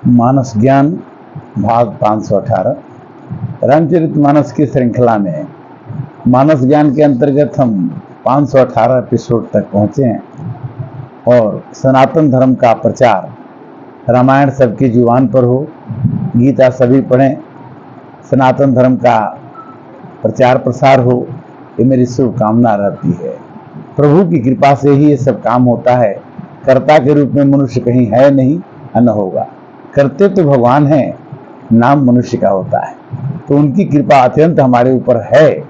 मानस ज्ञान भाग 518 रामचरितमानस की श्रृंखला में मानस ज्ञान के अंतर्गत हम 518 एपिसोड तक पहुंचे हैं और सनातन धर्म का प्रचार रामायण सबकी जुबान पर हो, गीता सभी पढ़ें, सनातन धर्म का प्रचार प्रसार हो, ये मेरी शुभकामना रहती है। प्रभु की कृपा से ही ये सब काम होता है। कर्ता के रूप में मनुष्य कहीं है नहीं, न होगा। करते तो भगवान हैं, नाम मनुष्य का होता है। तो उनकी कृपा अत्यंत हमारे ऊपर है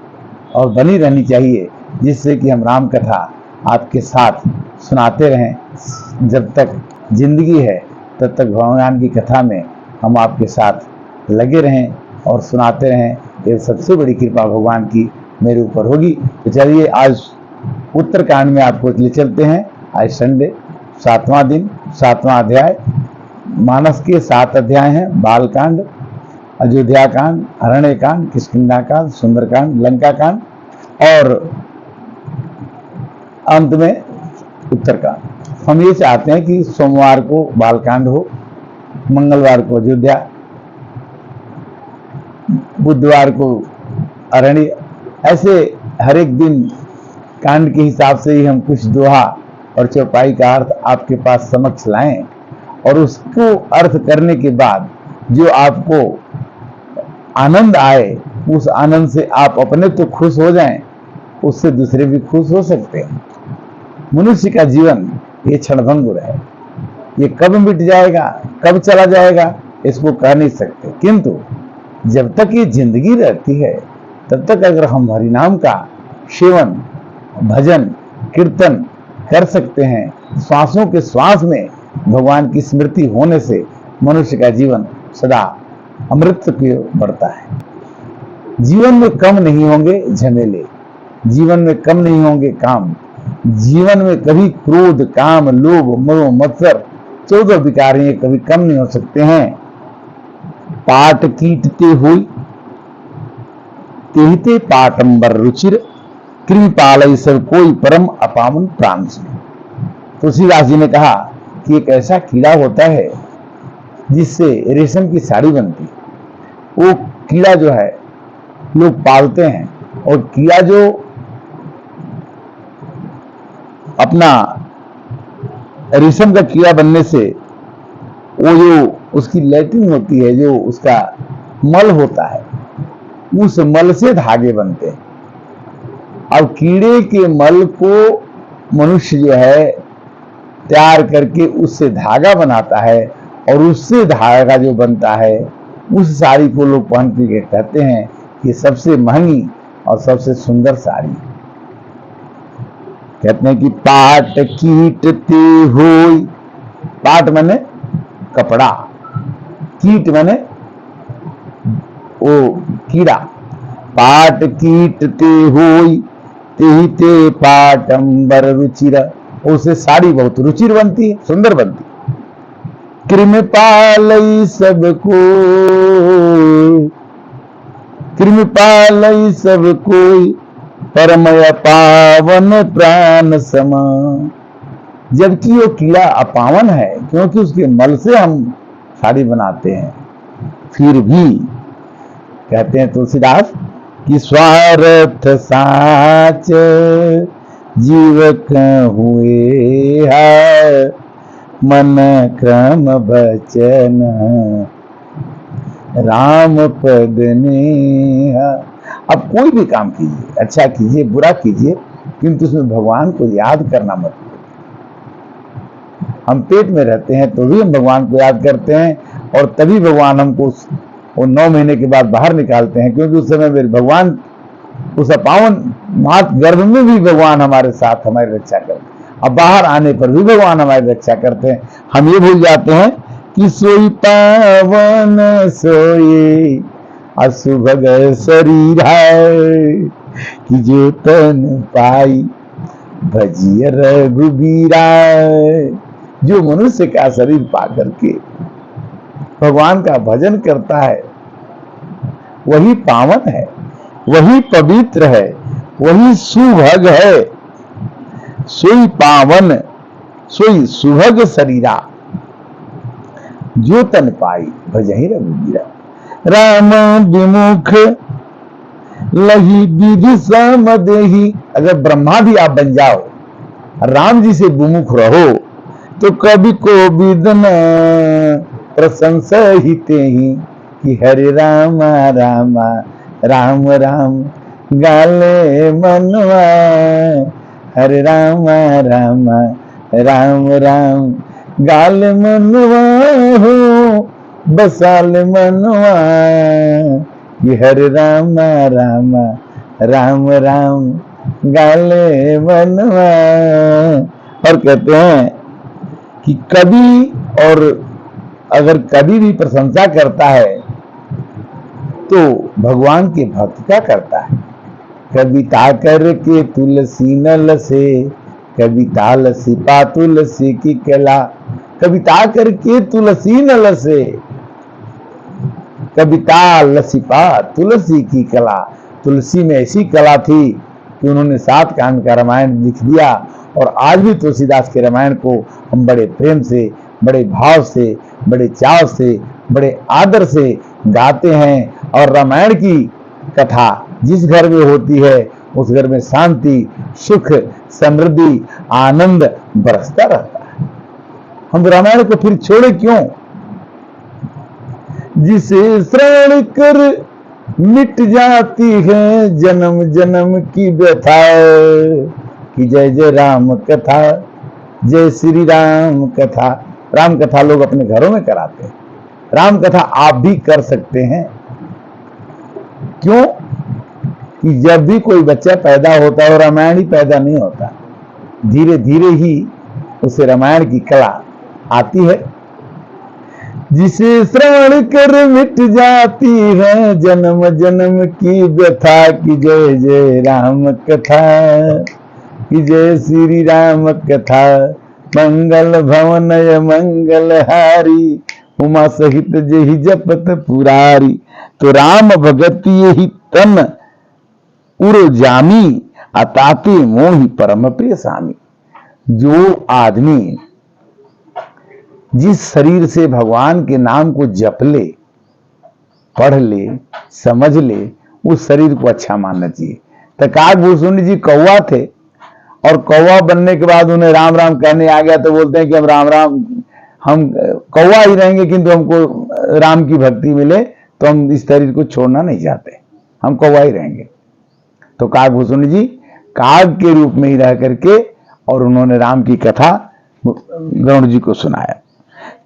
और बनी रहनी चाहिए, जिससे कि हम राम कथा आपके साथ सुनाते रहें। जब तक जिंदगी है तब तक भगवान की कथा में हम आपके साथ लगे रहें और सुनाते रहें। ये सबसे बड़ी कृपा भगवान की मेरे ऊपर होगी। तो चलिए आज उत्तरकांड में आपको ले चलते हैं। आज संडे, 7वां दिन, 7वां अध्याय। मानस के 7 अध्याय हैं। बालकांड, अयोध्या कांड, अरण्य कांड, किष्किंधा कांड, सुंदरकांड, लंका कांड और अंत में उत्तरकांड। हम ये चाहते हैं कि सोमवार को बालकांड हो, मंगलवार को अयोध्या, बुधवार को अरण्य, ऐसे हर एक दिन कांड के हिसाब से ही हम कुछ दोहा और चौपाई का अर्थ आपके पास समक्ष लाएं और उसको अर्थ करने के बाद जो आपको आनंद आए, उस आनंद से आप अपने तो खुश हो जाएं, उससे दूसरे भी खुश हो सकते हैं। मनुष्य का जीवन ये क्षणभंगुर है। ये कब मिट जाएगा, कब चला जाएगा, इसको कह नहीं सकते। किंतु जब तक ये जिंदगी रहती है तब तक अगर हम हरिनाम का सेवन, भजन, कीर्तन कर सकते हैं, श्वासों के श्वास में भगवान की स्मृति होने से मनुष्य का जीवन सदा अमृत की ओर बढ़ता है। जीवन में कम नहीं होंगे झमेले, जीवन में कम नहीं होंगे काम, जीवन में कभी क्रोध, काम, लोभ, मोह, मत्सर 14 विकार ये कभी कम नहीं हो सकते हैं। पाट कीटते हुई तेहिते पाटंबर रुचिर, कृपालय सब कोई परम अपावन प्राण से। तुलसीदास जी ने कहा कि एक ऐसा कीड़ा होता है जिससे रेशम की साड़ी बनती है। वो कीड़ा जो है लोग पालते हैं और कीड़ा जो अपना रेशम का कीड़ा बनने से वो जो उसकी लैट्रिन होती है, जो उसका मल होता है, उस मल से धागे बनते हैं। अब कीड़े के मल को मनुष्य जो है तैयार करके उससे धागा बनाता है और उससे धागा जो बनता है उस साड़ी को लोग पहन के कहते हैं कि सबसे महंगी और सबसे सुंदर साड़ी। कहते हैं कि पाट कीटते होई, पाट माने कपड़ा, कीट माने वो कीड़ा। पाट कीटते होई तेहिते पाटंबर रुचिर, उससे साड़ी बहुत रुचिर बनती है, सुंदर बनती है। कृपालय सबको, कृपालय सब कोई परमय पावन प्राण समा। जबकि वो कीड़ा अपावन है क्योंकि उसके मल से हम साड़ी बनाते हैं। फिर भी कहते हैं तुलसीदास कि स्वार्थ साच जीवक हुए है, मन क्रम बचन राम पद नेहा। अब कोई भी काम कीजिए, अच्छा कीजिए, बुरा कीजिए, किंतु उसमें भगवान को याद करना मत भूलिए। हम पेट में रहते हैं तो भी हम भगवान को याद करते हैं और तभी भगवान हमको वो 9 महीने के बाद बाहर निकालते हैं, क्योंकि उस समय मेरे भगवान उस पावन मात गर्भ में भी भगवान हमारे साथ हमारी रक्षा करते हैं। अब बाहर आने पर भी भगवान हमारी रक्षा करते हैं। हम ये भूल जाते हैं कि सोई पावन सोए असुभग शरीर है, कि जो तन पाई भजिय रघुबीरा। जो मनुष्य का शरीर पा करके भगवान का भजन करता है वही पावन है, वही पवित्र है, वही सुभग है। सोई पावन सोई सुभग शरीरा। जो तन पाई भजहि रघुबीरा। राम विमुख लही विधि सम देही। अगर ब्रह्मा भी आप बन जाओ, राम जी से विमुख रहो, तो कभी को विदन प्रशंसा ही ते ही कि हरे राम राम राम राम गाले मनवा। हरे राम राम राम राम गाल मनवा हो बसाल मनवा कि हरे राम राम राम राम गाले मनवा। और कहते हैं कि कवि और अगर कवि भी प्रशंसा करता है तो भगवान के भक्त क्या करता है। कविता करके तुलसी नल से, कविता लसी पा तुलसी की कला। कविता करके तुलसी नल से, कविता लसिपा तुलसी की कला। तुलसी में ऐसी कला थी कि उन्होंने 7 कांड का रामायण लिख दिया। और आज भी तुलसीदास के रामायण को हम बड़े प्रेम से, बड़े भाव से, बड़े चाव से, बड़े आदर से गाते हैं। और रामायण की कथा जिस घर में होती है उस घर में शांति, सुख, समृद्धि, आनंद बरसता रहता है। हम रामायण को फिर छोड़े क्यों। जिसे श्रवण कर मिट जाती है जन्म जन्म की व्यथा। कि जय जय राम कथा, जय श्री राम कथा। राम कथा लोग अपने घरों में कराते हैं, राम कथा आप भी कर सकते हैं। क्यों कि जब भी कोई बच्चा पैदा होता है, रामायण ही पैदा नहीं होता, धीरे धीरे ही उसे रामायण की कला आती है। जिसे श्रवण कर मिट जाती है जन्म जन्म की व्यथा। की जय जय राम कथा, कि जय श्री राम कथा। मंगल भवनय मंगल हारी, उमा सहित जेहि जपत पुरारी। तो राम भगति यही तन उर जामी, अताते मोहि परम प्रिय स्वामी। जो आदमी जिस शरीर से भगवान के नाम को जप ले, पढ़ ले, समझ ले, उस शरीर को अच्छा मानना चाहिए। तो काकभूषुंड जी कौवा थे और कौवा बनने के बाद उन्हें राम राम कहने आ गया तो बोलते हैं कि हम राम राम, हम कौवा ही रहेंगे किंतु हमको राम की भक्ति मिले तो हम इस शरीर को छोड़ना नहीं चाहते, हम कौवा ही रहेंगे। तो काकभूषुंड जी काग के रूप में ही रह करके और उन्होंने राम की कथा गरुड़ जी को सुनाया।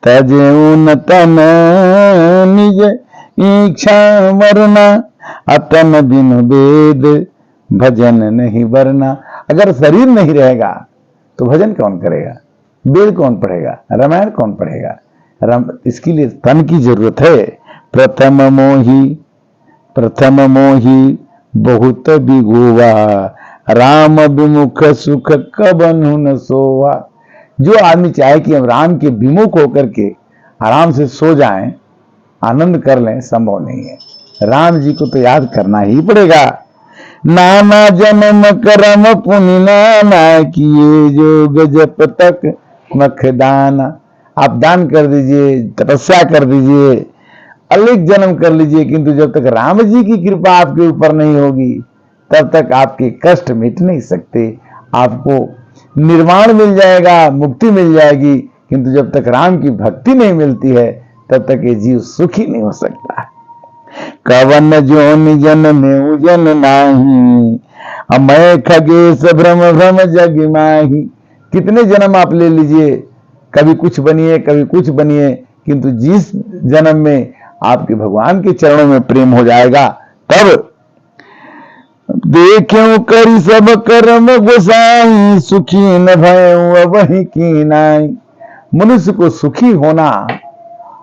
तजेऊ न तन निज इच्छा वरना, अतन बिन वेद भजन नहीं वरना। अगर शरीर नहीं रहेगा तो भजन कौन करेगा, वेद कौन पढ़ेगा, रामायण कौन पढ़ेगा। इसके लिए तन की जरूरत है। प्रथम मोही बहुत बिगुआ, राम विमुख सुख कबनु न सोवा। जो आदमी चाहे कि हम राम के विमुख होकर के आराम से सो जाएं, आनंद कर लें, संभव नहीं है। राम जी को तो याद करना ही पड़ेगा। नाना जन्म करम पुनि नाना किए, जो गजप तक मखदाना। आप दान कर दीजिए, तपस्या कर दीजिए, अनेक जन्म कर लीजिए, किंतु जब तक राम जी की कृपा आपके ऊपर नहीं होगी तब तक आपके कष्ट मिट नहीं सकते। आपको निर्वाण मिल जाएगा, मुक्ति मिल जाएगी, किंतु जब तक राम की भक्ति नहीं मिलती है तब तक ये जीव सुखी नहीं हो सकता। कवन जोनि जन में उजन नाही, अमय खगेश भ्रम भ्रम जग माही। कितने जन्म आप ले लीजिए, कभी कुछ बनिए कभी कुछ बनिए, किंतु जिस जन्म में आपके भगवान के चरणों में प्रेम हो जाएगा तब देख्यो करी सब कर्म गोसाई, सुखी न भय वही की नाई। मनुष्य को सुखी होना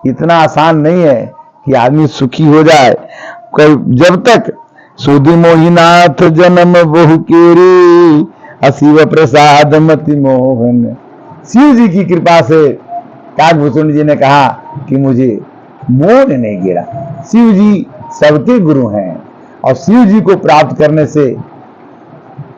इतना आसान नहीं है कि आदमी सुखी हो जाए। जब तक सुधि मोहिनाथ जन्म बहु केरी, अशिव प्रसाद मति मोहन। शिव जी की कृपा से काकभूषुंड जी ने कहा कि मुझे मोह ने नहीं गिरा। शिव जी सबके गुरु हैं और शिव जी को प्राप्त करने से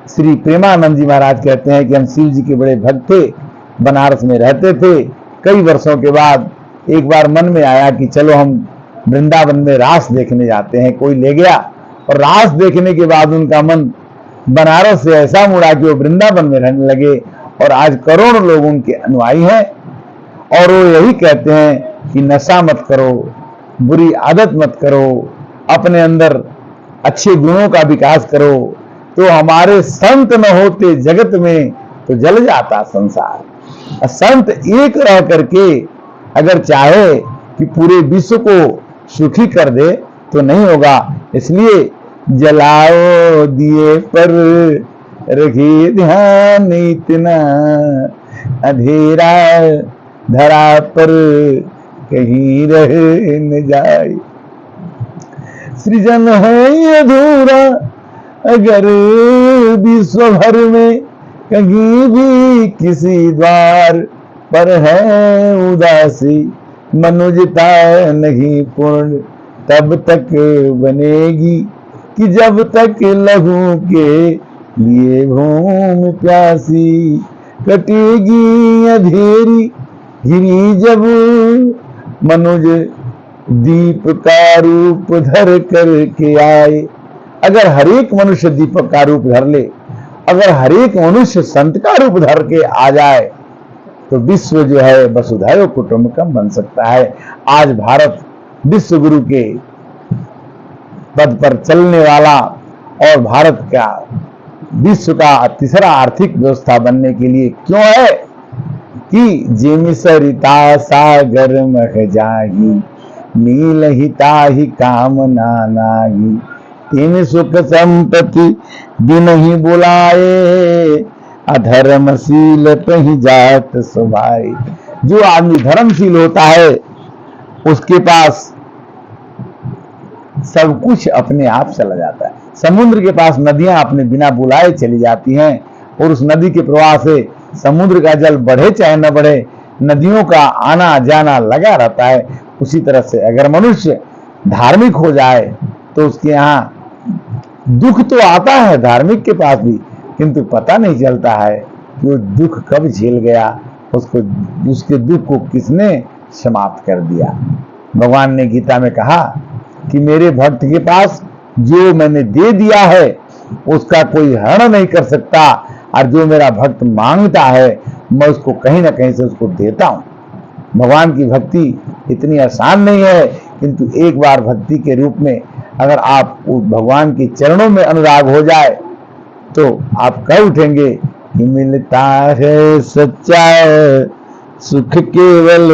श्री प्रेमानंद जी महाराज कहते हैं कि हम शिव जी के बड़े भक्त थे, बनारस में रहते थे। कई वर्षों के बाद एक बार मन में आया कि चलो हम वृंदावन में रास देखने जाते हैं। कोई ले गया और रास देखने के बाद उनका मन बनारस से ऐसा मुड़ा कि वो वृंदावन में रहने लगे और आज करोड़ों लोग उनके अनुयायी हैं। और वो यही कहते हैं कि नशा मत करो, बुरी आदत मत करो, अपने अंदर अच्छे गुणों का विकास करो। तो हमारे संत न होते जगत में तो जल जाता संसार। संत एक रह करके अगर चाहे कि पूरे विश्व को सुखी कर दे तो नहीं होगा। इसलिए जलाओ दिए पर रखिए ध्यान, इतना अंधेरा धरा पर कहीं रह न जाए। सृजन है अधूरा अगर विश्व भर में कहीं भी किसी द्वार पर है उदासी, मनुजता नहीं पूर्ण तब तक बनेगी कि जब तक लहू के लिए भूमि प्यासी। कटेगी अंधेरी घिरी जब मनुज दीप का रूप धर करके आए। अगर हरेक मनुष्य दीपक का रूप धर ले, अगर हरेक मनुष्य संत का रूप धर के आ जाए तो विश्व जो है वसुधैव कुटुंबकम बन सकता है। आज भारत विश्व गुरु के पद पर चलने वाला और भारत का विश्व का तीसरा आर्थिक व्यवस्था बनने के लिए क्यों है कि जिम सरिता सागर मह जाही, नील हिता ही कामना नाही, तीन सुख संपत्ति दिन ही बुलाए, अधर्मशील कहीं जात सुभाई। जो आदमी धर्मशील होता है उसके पास सब कुछ अपने आप चला जाता है। समुद्र के पास नदियां अपने बिना बुलाए चली जाती हैं और उस नदी के प्रवाह से समुद्र का जल बढ़े चाहे न बढ़े, नदियों का आना जाना लगा रहता है। उसी तरह से अगर मनुष्य धार्मिक हो जाए तो उसके यहाँ दुख तो आता है धार्मिक के पास भी, किंतु पता नहीं चलता है कि वो दुख कब झेल गया, उसको उसके दुख को किसने समाप्त कर दिया। भगवान ने गीता में कहा कि मेरे भक्त के पास जो मैंने दे दिया है उसका कोई हरण नहीं कर सकता, और जो मेरा भक्त मांगता है मैं उसको कहीं ना कहीं से उसको देता हूं। भगवान की भक्ति इतनी आसान नहीं है, किंतु एक बार भक्ति के रूप में अगर आप भगवान के चरणों में अनुराग हो जाए तो आप कह उठेंगे कि मिलता है सच्चा सुख केवल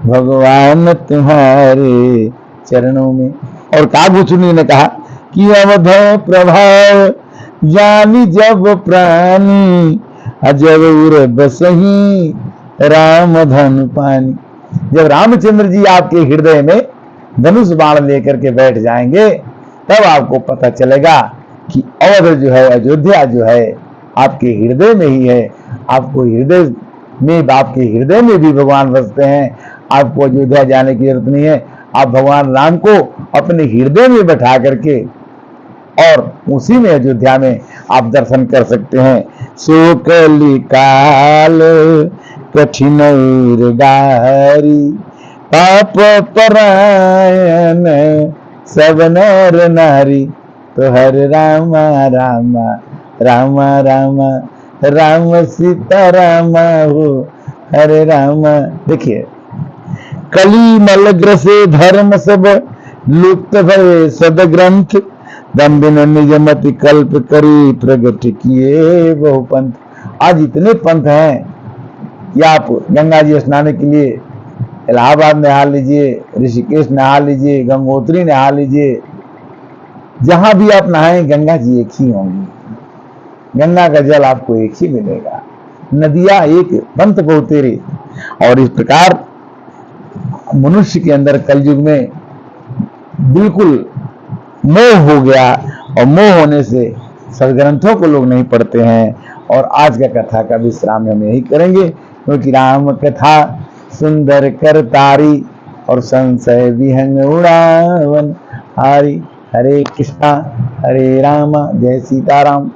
भगवान तुम्हारे चरणों में। और कागभूषुनी ने कहा कि अवध प्रभाव जानी जब प्राणी, अजब उर बसही राम धन पानी। जब रामचंद्र जी आपके हृदय में धनुष बाण लेकर के बैठ जाएंगे तब आपको पता चलेगा कि अवध जो है, अयोध्या जो है आपके हृदय में ही है। आपको हृदय में, आपके हृदय में भी भगवान बसते हैं। आपको अयोध्या जाने की जरूरत नहीं है। आप भगवान राम को अपने हृदय में बैठा करके और उसी में अयोध्या में आप दर्शन कर सकते हैं। सो कली काल कठिन गारी, पाप परायण सब नर नारी, तो हर रामा रामा रामा रामा राम सीता रामा हो हरे रामा। देखिए, कली मलग्र से धर्म सब लुप्त भये सदग्रंथ, दम्बिन निजमति कल्प करी प्रगट किए बहु पंथ। आज इतने पंथ हैं कि आप गंगा जी स्नान के लिए इलाहाबाद नहा लीजिए, ऋषिकेश नहा लीजिए, गंगोत्री नहा लीजिए, जहां भी आप नहाएं गंगा जी एक ही होंगी। गंगा का जल आपको एक ही मिलेगा, नदियां एक, पंथ बहुतेरे। और इस प्रकार मनुष्य के अंदर कलयुग में बिल्कुल मोह हो गया, और मोह होने से सदग्रंथों को लोग नहीं पढ़ते हैं। और आज का कथा का विश्राम हम यही करेंगे, क्योंकि राम कथा सुंदर कर तारी, और संशय विहंग उड़ावन हारी। हरे कृष्णा हरे राम, जय सीताराम।